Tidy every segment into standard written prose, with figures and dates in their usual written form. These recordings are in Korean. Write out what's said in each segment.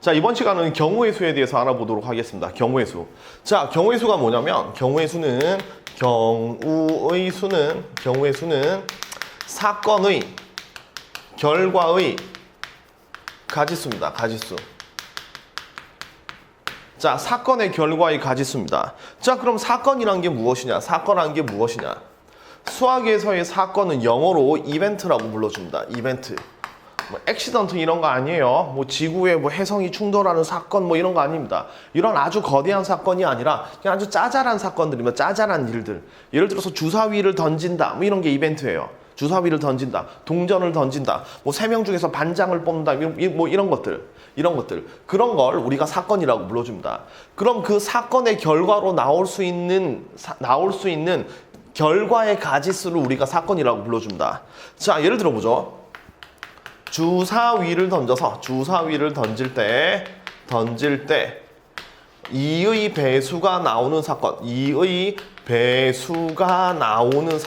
자, 이번 시간은 경우의 수에 대해서 알아보도록 하겠습니다. 경우의 수. 자, 경우의 수가 뭐냐면 경우의 수는 사건의 결과의 가지수입니다. 가지수. 자, 사건의 결과의 가지수입니다. 자, 그럼 사건이란 게 무엇이냐? 사건이란 게 무엇이냐? 수학에서의 사건은 영어로 이벤트라고 불러줍니다. 이벤트. 뭐 액시던트 이런 거 아니에요. 뭐 지구에 뭐 해성이 충돌하는 사건 뭐 이런 거 아닙니다. 이런 아주 거대한 사건이 아니라 그냥 아주 짜잘한 사건들이면 짜잘한 일들. 예를 들어서 주사위를 던진다. 뭐 이런 게 이벤트예요. 주사위를 던진다. 동전을 던진다. 뭐 3명 중에서 반장을 뽑는다. 뭐 이런 것들. 그런 걸 우리가 사건이라고 불러줍니다. 그럼 그 사건의 결과로 나올 수 있는 결과의 가지수를 우리가 사건이라고 불러줍니다. 자, 예를 들어보죠. 주사위를 던질 때 2의 배수가 나오는 사건. 2의 배수가 나오는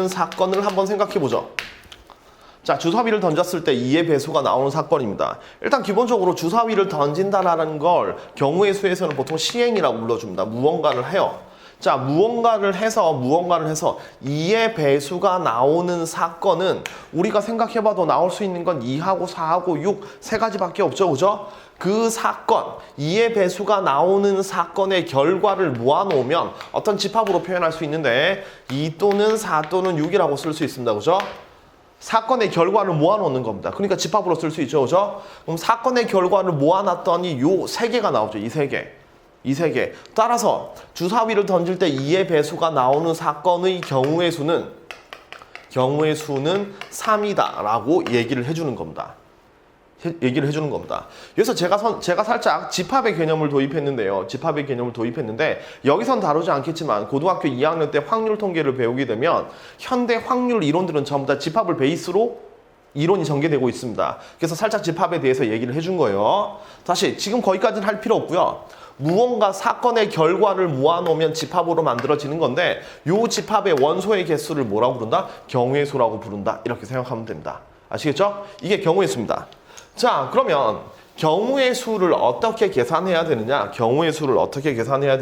사건을 한번 생각해보죠. 자, 주사위를 던졌을 때 2의 배수가 나오는 사건입니다. 일단 기본적으로 주사위를 던진다라는 걸 경우의 수에서는 보통 시행이라고 불러줍니다. 무언가를 해요. 자, 무언가를 해서 2의 배수가 나오는 사건은 우리가 생각해봐도 나올 수 있는 건 2하고 4하고 6 세 가지밖에 없죠. 그죠? 그 사건, 2의 배수가 나오는 사건의 결과를 모아놓으면 어떤 집합으로 표현할 수 있는데 2 또는 4 또는 6이라고 쓸 수 있습니다. 그죠? 사건의 결과를 모아놓는 겁니다. 그러니까 집합으로 쓸 수 있죠. 그죠? 그럼 사건의 결과를 모아놨더니 요 3개가 나오죠. 이 3개. 따라서 주사위를 던질 때 2의 배수가 나오는 사건의 경우의 수는 3이다 라고 얘기를 해주는 겁니다. 그래서 제가 살짝 집합의 개념을 도입했는데요. 여기선 다루지 않겠지만 고등학교 2학년 때 확률 통계를 배우게 되면 현대 확률 이론들은 전부 다 집합을 베이스로 이론이 전개되고 있습니다. 그래서 살짝 집합에 대해서 얘기를 해준 거예요. 다시 지금 거기까지는 할 필요 없고요. 무언가 사건의 결과를 모아놓으면 집합으로 만들어지는 건데 이 집합의 원소의 개수를 뭐라고 부른다? 경우의 수라고 부른다. 이렇게 생각하면 됩니다. 아시겠죠? 이게 경우의 수입니다. 자, 그러면 경우의 수를 어떻게 계산해야 되느냐? 자, 경우의 수를 어떻게 계산해야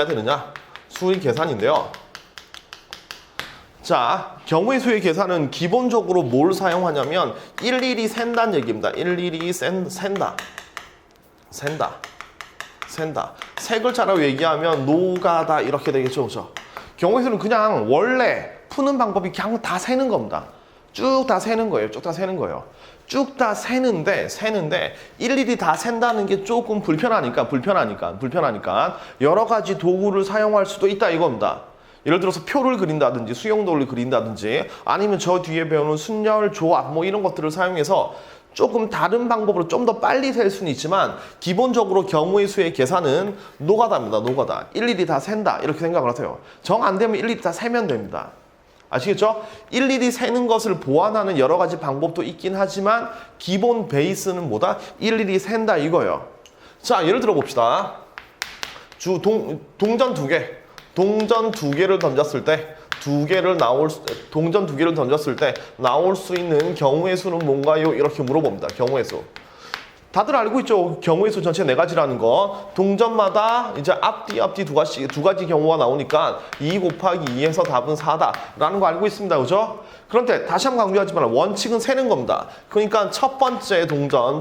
되느냐? 수의 계산인데요. 자, 경우의 수의 계산은 기본적으로 뭘 사용하냐면 일일이 센다는 얘기입니다. 일일이 센다. 세 글자라고 얘기하면 노가다 이렇게 되겠죠. 그렇죠? 경우의 수는 그냥 원래 푸는 방법이 그냥 다 세는 겁니다. 쭉 다 세는 거예요. 쭉 다 세는데 일일이 다 센다는 게 조금 불편하니까 여러 가지 도구를 사용할 수도 있다 이겁니다. 예를 들어서 표를 그린다든지 수용도를 그린다든지 아니면 저 뒤에 배우는 순열, 조합 뭐 이런 것들을 사용해서 조금 다른 방법으로 좀 더 빨리 셀 수는 있지만 기본적으로 경우의 수의 계산은 노가다입니다. 노가다. 일일이 다 센다 이렇게 생각을 하세요. 정 안 되면 일일이 다 세면 됩니다. 아시겠죠? 일일이 세는 것을 보완하는 여러 가지 방법도 있긴 하지만 기본 베이스는 뭐다? 일일이 센다 이거예요. 자, 예를 들어 봅시다. 동전 두 개를 던졌을 때 나올 수 있는 경우의 수는 뭔가요? 이렇게 물어봅니다. 경우의 수. 다들 알고 있죠? 경우의 수 전체 4가지라는 거. 동전마다 이제 앞뒤 두 가지 경우가 나오니까 2 곱하기 2에서 답은 4다라는 거 알고 있습니다. 그죠? 그런데 다시 한번 강조하지만 원칙은 세는 겁니다. 그러니까 첫 번째 동전,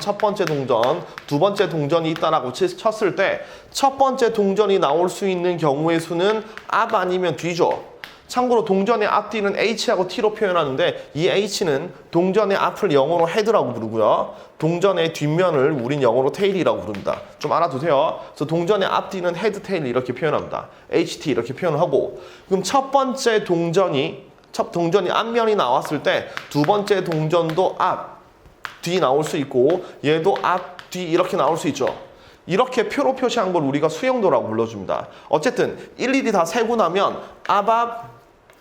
두 번째 동전이 있다라고 쳤을 때 첫 번째 동전이 나올 수 있는 경우의 수는 앞 아니면 뒤죠. 참고로 동전의 앞뒤는 H하고 T로 표현하는데 이 H는 동전의 앞을 영어로 헤드라고 부르고요. 동전의 뒷면을 우린 영어로 테일이라고 부릅니다. 좀 알아두세요. 그래서 동전의 앞뒤는 헤드, 테일 이렇게 표현합니다. HT 이렇게 표현을 하고 그럼 첫 번째 동전이 앞면이 나왔을 때 두 번째 동전도 앞, 뒤 나올 수 있고 얘도 앞, 뒤 이렇게 나올 수 있죠. 이렇게 표로 표시한 걸 우리가 수용도라고 불러줍니다. 어쨌든 일일이 다 세고 나면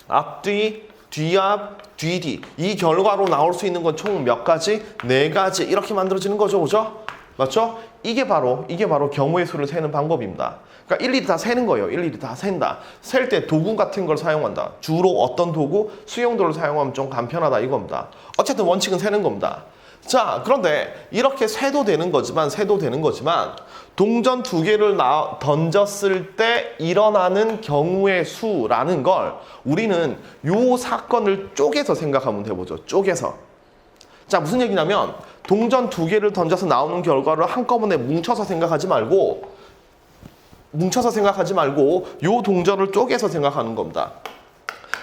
앞뒤, 뒤앞, 뒤뒤 이 결과로 나올 수 있는 건 총 몇 가지? 4가지 이렇게 만들어지는 거죠. 그죠? 맞죠? 이게 바로 경우의 수를 세는 방법입니다. 그러니까 일일이 다 세는 거예요. 일일이 다 센다. 셀 때 도구 같은 걸 사용한다. 주로 어떤 도구? 수용도를 사용하면 좀 간편하다 이겁니다. 어쨌든 원칙은 세는 겁니다. 자, 그런데 이렇게 세도 되는 거지만 동전 두 개를 던졌을 때 일어나는 경우의 수라는 걸 우리는 요 사건을 쪼개서 생각하면 되보죠. 쪼개서. 자, 무슨 얘기냐면 동전 두 개를 던져서 나오는 결과를 한꺼번에 뭉쳐서 생각하지 말고 요 동전을 쪼개서 생각하는 겁니다.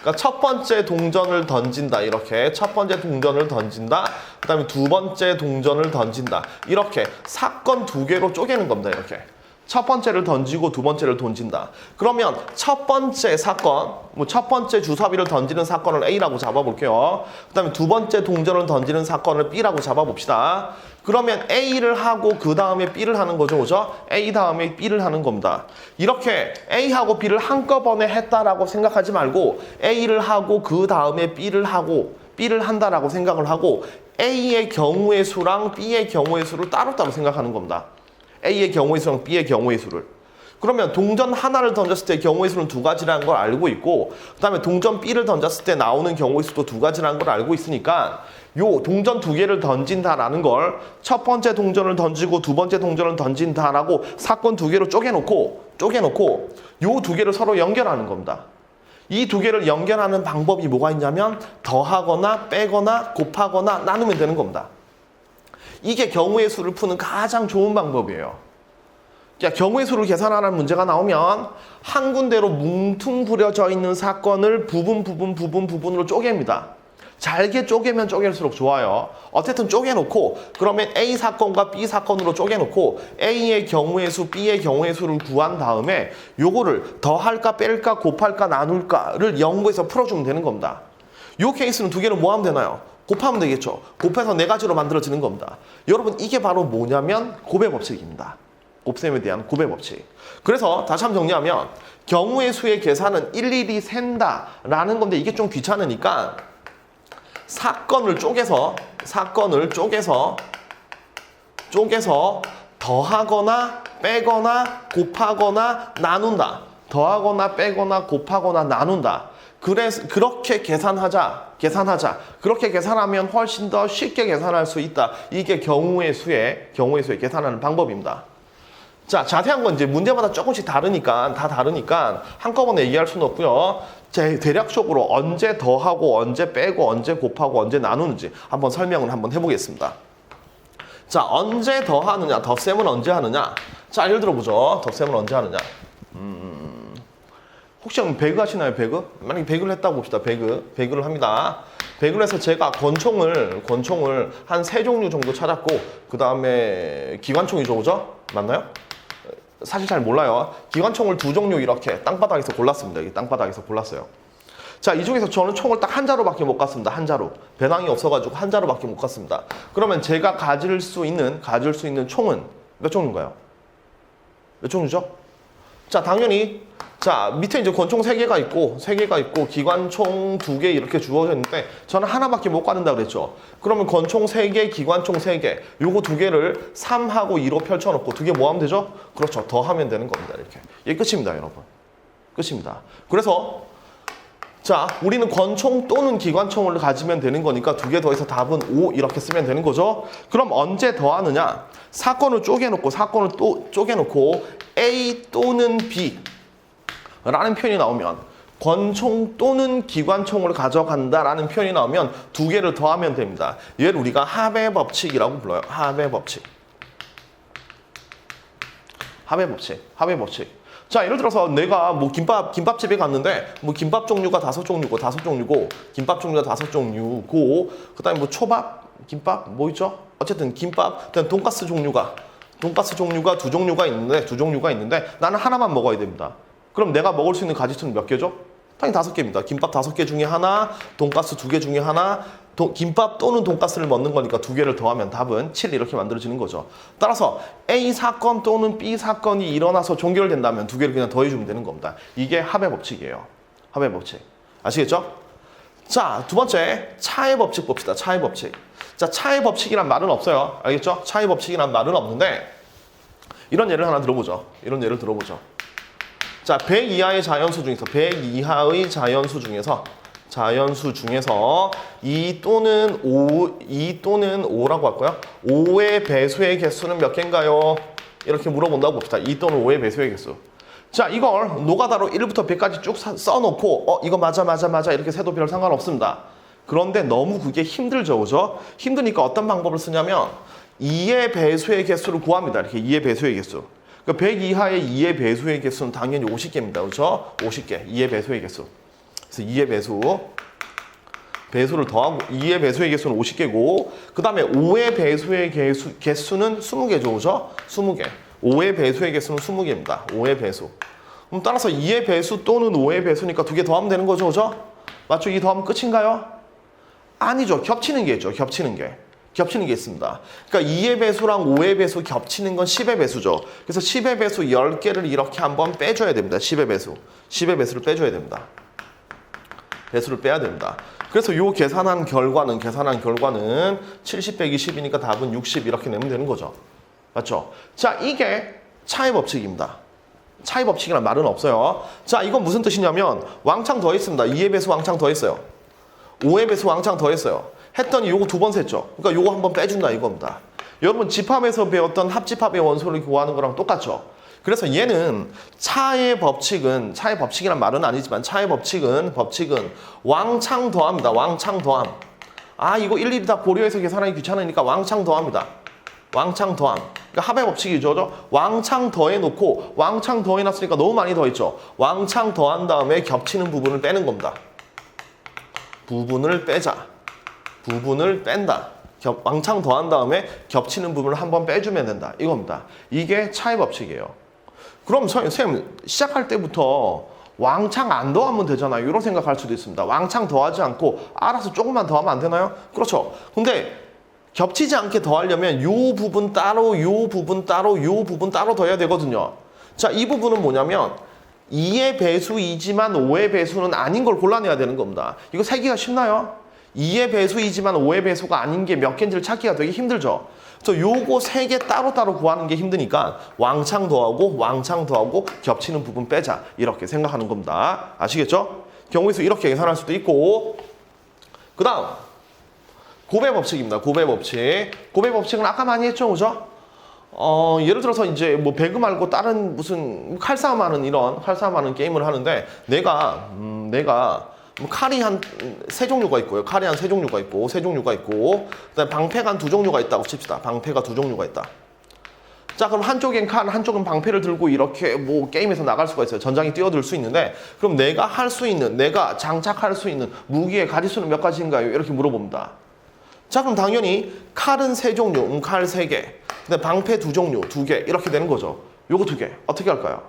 그러니까 첫 번째 동전을 던진다. 이렇게 첫 번째 동전을 던진다. 그 다음에 두 번째 동전을 던진다. 이렇게 사건 두 개로 쪼개는 겁니다. 이렇게 첫 번째를 던지고 두 번째를 던진다. 그러면 첫 번째 사건, 첫 번째 주사위를 던지는 사건을 A라고 잡아볼게요. 그 다음에 두 번째 동전을 던지는 사건을 B라고 잡아봅시다. 그러면 A를 하고 그 다음에 B를 하는 거죠. 그죠? A 다음에 B를 하는 겁니다. 이렇게 A하고 B를 한꺼번에 했다라고 생각하지 말고 A를 하고 그 다음에 B를 한다라고 생각을 하고 A의 경우의 수랑 B의 경우의 수를 따로따로 생각하는 겁니다. A의 경우의 수랑 B의 경우의 수를. 그러면 동전 하나를 던졌을 때 경우의 수는 두 가지라는 걸 알고 있고 그 다음에 동전 B를 던졌을 때 나오는 경우의 수도 두 가지라는 걸 알고 있으니까 요 동전 두 개를 던진다라는 걸 첫 번째 동전을 던지고 두 번째 동전을 던진다라고 사건 두 개로 쪼개놓고 요 두 개를 서로 연결하는 겁니다. 이 두 개를 연결하는 방법이 뭐가 있냐면 더하거나 빼거나 곱하거나 나누면 되는 겁니다. 이게 경우의 수를 푸는 가장 좋은 방법이에요. 그러니까 경우의 수를 계산하는 문제가 나오면 한 군데로 뭉퉁그려져 있는 사건을 부분으로 쪼갭니다. 잘게 쪼개면 쪼갤수록 좋아요. 어쨌든 쪼개놓고 그러면 A 사건과 B 사건으로 쪼개놓고 A의 경우의 수, B의 경우의 수를 구한 다음에 요거를 더할까 뺄까 곱할까 나눌까를 연구해서 풀어주면 되는 겁니다. 요 케이스는 두 개를 뭐 하면 되나요? 곱하면 되겠죠. 곱해서 네 가지로 만들어지는 겁니다. 여러분 이게 바로 뭐냐면 곱의 법칙입니다. 곱셈에 대한 곱의 법칙. 그래서 다시 한번 정리하면 경우의 수의 계산은 일일이 센다라는 건데 이게 좀 귀찮으니까 사건을 쪼개서 더하거나 빼거나 곱하거나 나눈다. 더하거나 빼거나 곱하거나 나눈다. 그래서 그렇게 계산하자. 그렇게 계산하면 훨씬 더 쉽게 계산할 수 있다. 이게 경우의 수의 계산하는 방법입니다. 자, 자세한 건 이제 문제마다 조금씩 다르니까 한꺼번에 얘기할 수는 없고요. 대략적으로 언제 더하고 언제 빼고 언제 곱하고 언제 나누는지 한번 설명을 한번 해보겠습니다. 자, 언제 더하느냐, 덧셈은 언제 하느냐. 자, 예를 들어보죠. 덧셈은 언제 하느냐. 혹시 배그 하시나요? 배그? 만약에 배그를 했다고 봅시다. 배그를 합니다. 배그를 해서 제가 권총을 한 3종류 정도 찾았고 그 다음에 기관총이죠. 그죠? 맞나요? 사실 잘 몰라요. 기관총을 2종류 이렇게 땅바닥에서 골랐습니다. 여기 땅바닥에서 골랐어요. 자, 이 중에서 저는 총을 딱 한 자루밖에 못 갔습니다. 한 자루. 배낭이 없어가지고 한 자루밖에 못 갔습니다. 그러면 제가 가질 수 있는 총은 몇 종류인가요? 몇 종류죠? 자, 당연히 자, 밑에 이제 권총 3개가 있고 기관총 2개 이렇게 주어져 있는데 저는 하나밖에 못 가는다 그랬죠. 그러면 권총 3개, 기관총 3개 요거 2개를 3하고 2로 펼쳐놓고 2개 뭐 하면 되죠? 그렇죠. 더하면 되는 겁니다. 이렇게. 이게 끝입니다, 여러분. 끝입니다. 그래서 자, 우리는 권총 또는 기관총을 가지면 되는 거니까 2개 더해서 답은 5 이렇게 쓰면 되는 거죠. 그럼 언제 더하느냐? 사건을 쪼개놓고 A 또는 B 라는 표현이 나오면 권총 또는 기관총을 가져간다라는 표현이 나오면 2개를 더하면 됩니다. 얘를 우리가 합의 법칙이라고 불러요. 합의 법칙. 자, 예를 들어서 내가 뭐 김밥집에 갔는데 뭐 김밥 종류가 5종류고 김밥 종류가 5종류고 그다음에 뭐 초밥, 김밥 뭐 있죠? 어쨌든 김밥, 그다음 돈가스 종류가 2종류가 있는데 나는 하나만 먹어야 됩니다. 그럼 내가 먹을 수 있는 가짓수는 몇 개죠? 당연히 5개입니다. 김밥 5개 중에 하나, 돈가스 2개 중에 하나, 김밥 또는 돈가스를 먹는 거니까 2개를 더하면 답은 7 이렇게 만들어지는 거죠. 따라서 A 사건 또는 B 사건이 일어나서 종결된다면 2개를 그냥 더해주면 되는 겁니다. 이게 합의 법칙이에요. 합의 법칙. 아시겠죠? 자, 두 번째 차의 법칙 봅시다. 차의 법칙. 자, 차의 법칙이란 말은 없어요. 알겠죠? 차의 법칙이란 말은 없는데 이런 예를 하나 들어보죠. 이런 예를 들어보죠. 자, 100 이하의 자연수 중에서 100 이하의 자연수 중에서 2 또는 5라고 할까요? 5의 배수의 개수는 몇 개인가요? 이렇게 물어본다고 봅시다. 2 또는 5의 배수의 개수. 자, 이걸 노가다로 1부터 100까지 쭉 써놓고 이거 맞아 이렇게 세도 별 상관없습니다. 그런데 너무 그게 힘들죠, 그죠? 힘드니까 어떤 방법을 쓰냐면 2의 배수의 개수를 구합니다. 이렇게 2의 배수의 개수. 그러니까 100 이하의 2의 배수의 개수는 당연히 50개입니다. 그렇죠? 50개. 2의 배수의 개수. 그래서 2의 배수를 더하고 2의 배수의 개수는 50개고 그 다음에 5의 배수의 개수는 20개죠. 그죠? 20개. 5의 배수의 개수는 20개입니다. 5의 배수. 그럼 따라서 2의 배수 또는 5의 배수니까 2개 더하면 되는 거죠. 그죠? 맞죠? 2 더하면 끝인가요? 아니죠. 겹치는 게 있죠. 겹치는 게 있습니다. 그러니까 2의 배수랑 5의 배수 겹치는 건 10의 배수죠. 그래서 10의 배수 10개를 이렇게 한번 빼줘야 됩니다. 10의 배수를 빼줘야 됩니다. 배수를 빼야 됩니다. 그래서 요 계산한 결과는 70 빼기 10이니까 답은 60 이렇게 내면 되는 거죠. 맞죠? 자, 이게 차의 법칙입니다. 차의 법칙이란 말은 없어요. 자, 이건 무슨 뜻이냐면 왕창 더했습니다. 2의 배수 왕창 더했어요. 5의 배수 왕창 더했어요. 했더니 요거 2번 셌죠. 그러니까 요거 한번 빼준다 이겁니다. 여러분 집합에서 배웠던 합집합의 원소를 구하는 거랑 똑같죠. 그래서 얘는 차의 법칙이란 말은 아니지만 차의 법칙은 왕창 더합니다. 왕창 더함. 아, 이거 일일이 다 고려해서 계산하기 귀찮으니까 왕창 더합니다. 왕창 더함. 그러니까 합의 법칙이죠. 왕창 더해놓고 왕창 더해놨으니까 너무 많이 더했죠. 왕창 더한 다음에 겹치는 부분을 빼는 겁니다. 부분을 뺀다. 왕창 더한 다음에 겹치는 부분을 한번 빼주면 된다. 이겁니다. 이게 차의 법칙이에요. 그럼 선생님 시작할 때부터 왕창 안 더하면 되잖아요. 이런 생각할 수도 있습니다. 왕창 더하지 않고 알아서 조금만 더하면 안 되나요? 그렇죠. 근데 겹치지 않게 더하려면 요 부분 따로 더해야 되거든요. 자, 이 부분은 뭐냐면 2의 배수이지만 5의 배수는 아닌 걸 골라내야 되는 겁니다. 이거 세기가 쉽나요? 2의 배수이지만 5의 배수가 아닌 게 몇 개인지를 찾기가 되게 힘들죠. 그래서 요거 3개 따로따로 구하는 게 힘드니까 왕창 더하고 겹치는 부분 빼자 이렇게 생각하는 겁니다. 아시겠죠? 경우에서 이렇게 계산할 수도 있고 그 다음 곱의 법칙입니다. 곱의 법칙은 아까 많이 했죠, 그죠? 예를 들어서 이제 뭐 배그 말고 다른 무슨 칼싸움하는 게임을 하는데 내가 칼이 한 3종류가 있고요. 칼이 한 3종류가 있고 그다음에 방패가 한 2종류가 있다고 칩시다. 방패가 2종류가 있다. 자, 그럼 한쪽엔 칼, 한쪽은 방패를 들고 이렇게 뭐 게임에서 나갈 수가 있어요. 전장에 뛰어들 수 있는데 그럼 내가 장착할 수 있는 무기의 가지수는 몇 가지인가요? 이렇게 물어봅니다. 자, 그럼 당연히 칼은 3종류, 칼 3개. 근데 방패 2종류, 2개 이렇게 되는 거죠. 요거 2개 어떻게 할까요?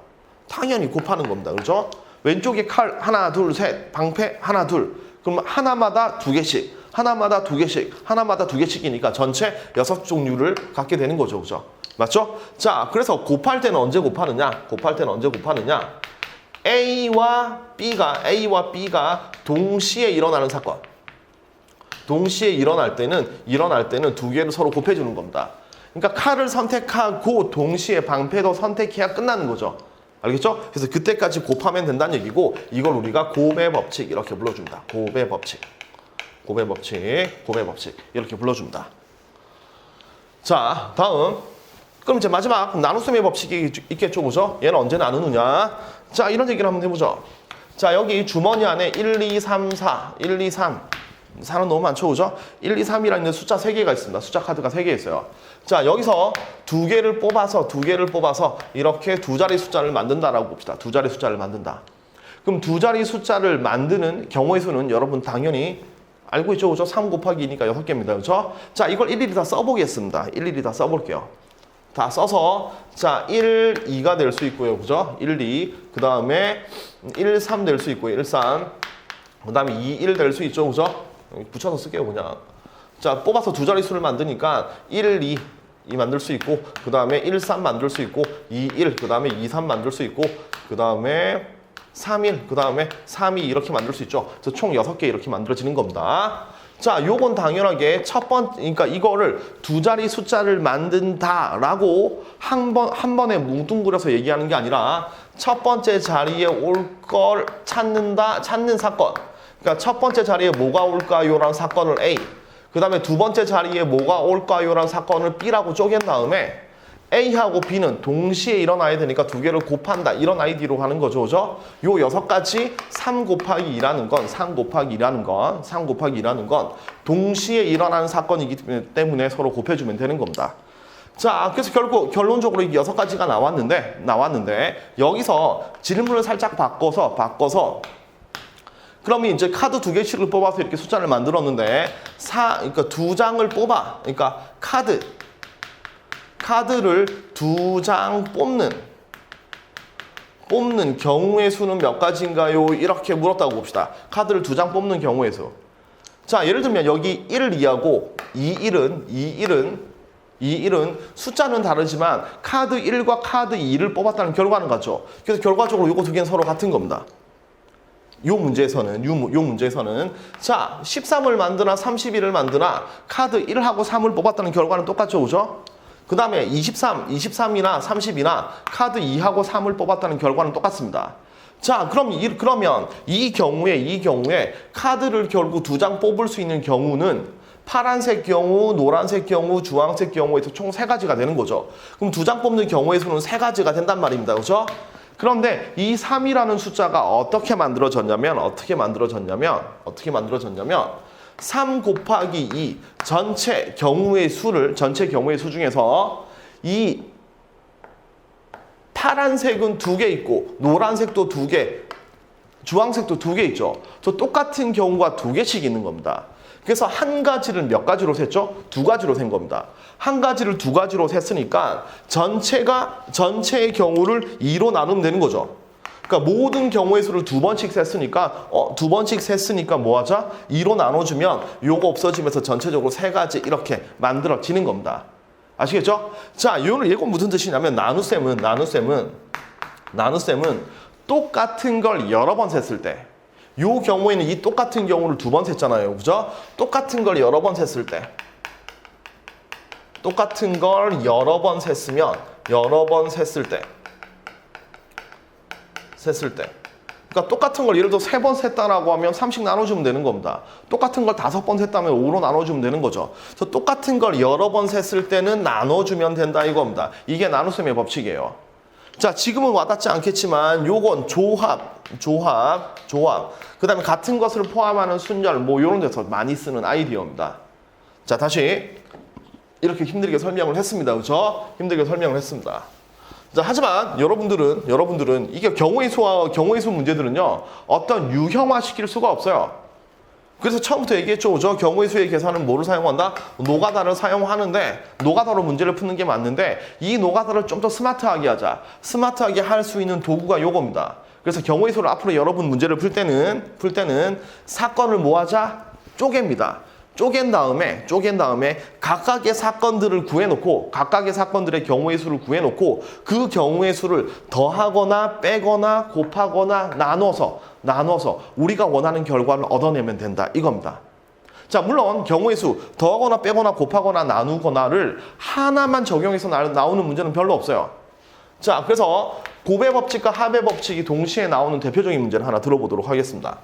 당연히 곱하는 겁니다. 그렇죠? 왼쪽에 칼 하나, 둘, 셋, 방패 하나, 둘. 그럼 하나마다 2개씩, 하나마다 2개씩이니까 전체 6종류를 갖게 되는 거죠. 그죠? 맞죠? 자, 그래서 곱할 때는 언제 곱하느냐? A와 B가 동시에 일어나는 사건. 동시에 일어날 때는 2개를 서로 곱해주는 겁니다. 그러니까 칼을 선택하고 동시에 방패도 선택해야 끝나는 거죠. 알겠죠? 그래서 그때까지 곱하면 된다는 얘기고 이걸 우리가 곱의 법칙 이렇게 불러줍니다. 곱의 법칙 이렇게 불러줍니다. 자, 다음 그럼 이제 마지막 나눗셈의 법칙이 있겠죠, 그죠? 얘는 언제 나누느냐? 자, 이런 얘기를 한번 해보죠. 자, 여기 주머니 안에 1, 2, 3, 4, 4는 너무 많죠, 그죠? 1, 2, 3이라는 숫자 3개가 있습니다. 숫자 카드가 3개 있어요. 자, 여기서 2개를 뽑아서 이렇게 2자리 숫자를 만든다라고 봅시다. 2자리 숫자를 만든다. 그럼 2자리 숫자를 만드는 경우의 수는 여러분 당연히 알고 있죠, 그죠? 3 곱하기 2니까 6개입니다, 그죠? 자, 이걸 일일이 다 써보겠습니다. 일일이 다 써볼게요. 다 써서 자, 1, 2가 될 수 있고요, 그죠? 1, 2, 그 다음에 1, 3 될 수 있고요, 1, 3, 그 다음에 2, 1 될 수 있죠, 그죠? 붙여서 쓸게요, 그냥. 자, 뽑아서 2자리 수를 만드니까 1, 2 만들 수 있고 그 다음에 1, 3 만들 수 있고 2, 1, 그 다음에 2, 3 만들 수 있고 그 다음에 3, 1, 그 다음에 3, 2 이렇게 만들 수 있죠. 그래서 총 6개 이렇게 만들어지는 겁니다. 자, 요건 당연하게 그러니까 이거를 두 자리 숫자를 만든다라고 한 번에 뭉뚱그려서 얘기하는 게 아니라 첫 번째 자리에 올 걸 찾는 사건. 그러니까 첫 번째 자리에 뭐가 올까요라는 사건을 A, 그 다음에 두 번째 자리에 뭐가 올까요라는 사건을 B라고 쪼갠 다음에 A하고 B는 동시에 일어나야 되니까 두 개를 곱한다. 이런 아이디로 가는 거죠. 그죠? 요 6가지 3 곱하기 2라는 건 3 곱하기 2라는 건 동시에 일어나는 사건이기 때문에 서로 곱해주면 되는 겁니다. 자, 그래서 결론적으로 6가지가 나왔는데 여기서 질문을 살짝 바꿔서 그러면 이제 카드 2개씩을 뽑아서 이렇게 숫자를 만들었는데 그러니까 2장을 뽑아. 그러니까 카드를 2장 뽑는 경우의 수는 몇 가지인가요? 이렇게 물었다고 봅시다. 카드를 2장 뽑는 경우의 수. 자, 예를 들면 여기 1, 2하고 2, 1은 숫자는 다르지만 카드 1과 카드 2를 뽑았다는 결과는 같죠. 그래서 결과적으로 요거 두 개는 서로 같은 겁니다. 요 문제에서는 자, 13을 만드나 31을 만드나 카드 1하고 3을 뽑았다는 결과는 똑같죠. 그죠? 그 다음에 23이나 30이나 카드 2하고 3을 뽑았다는 결과는 똑같습니다. 자, 그러면 이 경우에 카드를 결국 2장 뽑을 수 있는 경우는 파란색 경우, 노란색 경우, 주황색 경우에서 총 3가지가 되는 거죠. 그럼 2장 뽑는 경우의 수는 3가지가 된단 말입니다. 그죠? 그런데 이 3이라는 숫자가 어떻게 만들어졌냐면 3 곱하기 2 전체 경우의 수 중에서 이 파란색은 2개 있고 노란색도 2개, 주황색도 2개 있죠. 저 똑같은 경우가 2개씩 있는 겁니다. 그래서 한 가지를 몇 가지로 셌죠? 2가지로 센 겁니다. 한 가지를 2가지로 셌으니까 전체의 경우를 2로 나누면 되는 거죠. 그러니까 모든 경우의 수를 2번씩 셌으니까 2번씩 셌으니까 뭐 하자? 2로 나눠주면 요거 없어지면서 전체적으로 3가지 이렇게 만들어지는 겁니다. 아시겠죠? 자, 이거 무슨 뜻이냐면 나눗셈은 똑같은 걸 여러 번 셌을 때, 요 경우에는 이 똑같은 경우를 2번 셌잖아요. 그죠? 똑같은 걸 여러 번 셌을 때, 그러니까 똑같은 걸 예를 들어 3번 셌다라고 하면 3씩 나눠주면 되는 겁니다. 똑같은 걸 5번 셌다면 5로 나눠주면 되는 거죠. 그래서 똑같은 걸 여러 번 셌을 때는 나눠주면 된다 이겁니다. 이게 나눗셈의 법칙이에요. 자, 지금은 와닿지 않겠지만 요건 조합. 그 다음에 같은 것을 포함하는 순열 뭐 이런 데서 많이 쓰는 아이디어입니다. 자, 다시 이렇게 힘들게 설명을 했습니다. 그렇죠? 힘들게 설명을 했습니다. 자, 하지만 여러분들은 이게 경우의 수 문제들은요, 어떤 유형화시킬 수가 없어요. 그래서 처음부터 얘기했죠. 그죠? 경우의 수의 계산은 뭐를 사용한다? 노가다를 사용하는데, 노가다로 문제를 푸는 게 맞는데, 이 노가다를 좀 더 스마트하게 하자. 스마트하게 할 수 있는 도구가 요겁니다. 그래서 경우의 수를 앞으로 여러분 문제를 풀 때는 사건을 뭐 하자? 쪼갠 다음에 각각의 사건들을 구해놓고 각각의 사건들의 경우의 수를 구해놓고 그 경우의 수를 더하거나 빼거나 곱하거나 나눠서 우리가 원하는 결과를 얻어내면 된다 이겁니다. 자, 물론 경우의 수 더하거나 빼거나 곱하거나 나누거나를 하나만 적용해서 나오는 문제는 별로 없어요. 자, 그래서 곱의 법칙과 합의 법칙이 동시에 나오는 대표적인 문제를 하나 들어보도록 하겠습니다.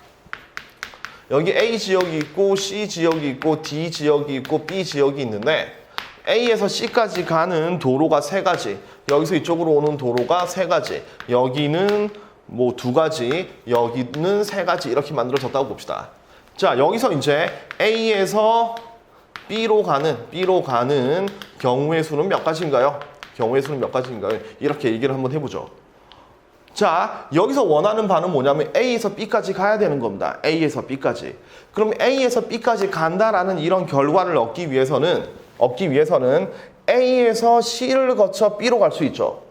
여기 A 지역이 있고 C 지역이 있고 D 지역이 있고 B 지역이 있는데 A에서 C까지 가는 도로가 3가지, 여기서 이쪽으로 오는 도로가 3가지, 여기는 뭐 2가지, 여기는 3가지 이렇게 만들어졌다고 봅시다. 자, 여기서 이제 A에서 B로 가는 경우의 수는 몇 가지인가요? 이렇게 얘기를 한번 해보죠. 자, 여기서 원하는 바는 뭐냐면 A에서 B까지 가야 되는 겁니다. A에서 B까지. 그럼 A에서 B까지 간다라는 이런 결과를 얻기 위해서는 A에서 C를 거쳐 B로 갈 수 있죠.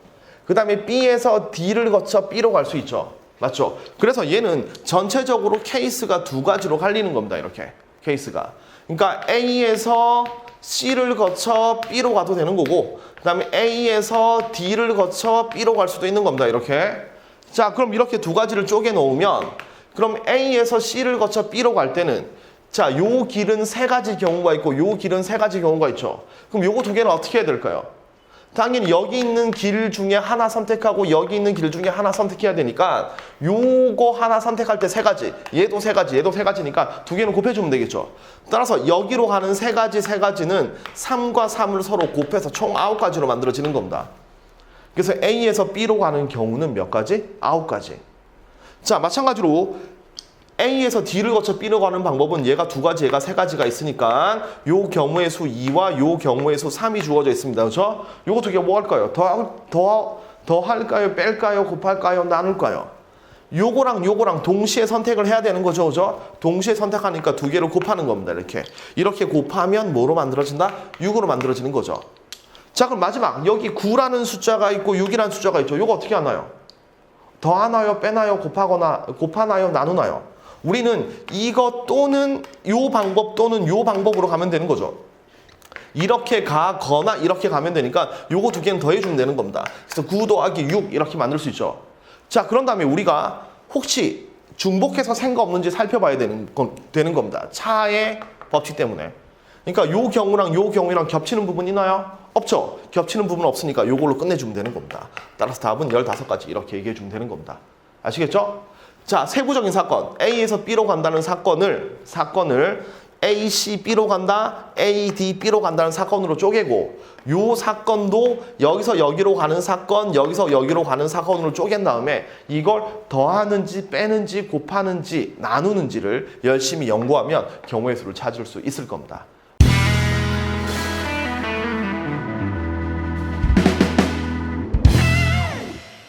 그 다음에 B에서 D를 거쳐 B로 갈 수 있죠. 맞죠? 그래서 얘는 전체적으로 케이스가 2가지로 갈리는 겁니다. 이렇게 케이스가. 그러니까 A에서 C를 거쳐 B로 가도 되는 거고, 그 다음에 A에서 D를 거쳐 B로 갈 수도 있는 겁니다. 이렇게. 자, 그럼 이렇게 2가지를 쪼개 놓으면, 그럼 A에서 C를 거쳐 B로 갈 때는 자, 요 길은 세 가지 경우가 있고 요 길은 세 가지 경우가 있죠. 그럼 요거 두 개는 어떻게 해야 될까요? 당연히 여기 있는 길 중에 하나 선택하고 여기 있는 길 중에 하나 선택해야 되니까 요거 하나 선택할 때 세 가지, 얘도 세 가지, 얘도 세 가지니까 두 개는 곱해주면 되겠죠. 따라서 여기로 가는 세 가지는 3과 3을 서로 곱해서 총 9가지로 만들어지는 겁니다. 그래서 A에서 B로 가는 경우는 몇 가지? 9가지. 자, 마찬가지로 A에서 D를 거쳐 B로 가는 방법은 얘가 두 가지, 얘가 세 가지가 있으니까 요 경우의 수 2와 요 경우의 수 3이 주어져 있습니다. 그렇죠? 요거 두 개 뭐 할까요? 더 할까요? 뺄까요? 곱할까요? 나눌까요? 요거랑 동시에 선택을 해야 되는 거죠. 그죠? 동시에 선택하니까 두 개를 곱하는 겁니다. 이렇게 곱하면 뭐로 만들어진다? 6으로 만들어지는 거죠. 자, 그럼 마지막 여기 9라는 숫자가 있고 6이라는 숫자가 있죠. 요거 어떻게 하나요? 더하나요? 빼나요? 곱하나요? 나누나요? 우리는 이거 또는 요 방법 또는 요 방법으로 가면 되는 거죠. 이렇게 가거나 이렇게 가면 되니까 요거 두 개는 더해주면 되는 겁니다. 그래서 9 더하기 6 이렇게 만들 수 있죠. 자, 그런 다음에 우리가 혹시 중복해서 생각 없는지 살펴봐야 되는 겁니다. 차의 법칙 때문에. 그러니까 요 경우랑 겹치는 부분 있나요? 없죠. 겹치는 부분 없으니까 요걸로 끝내주면 되는 겁니다. 따라서 답은 15가지 이렇게 얘기해주면 되는 겁니다. 아시겠죠? 자, 세부적인 사건. A에서 B로 간다는 사건을 A, C, B로 간다, A, D, B로 간다는 사건으로 쪼개고 요 사건도 여기서 여기로 가는 사건, 여기서 여기로 가는 사건으로 쪼갠 다음에 이걸 더하는지 빼는지 곱하는지 나누는지를 열심히 연구하면 경우의 수를 찾을 수 있을 겁니다.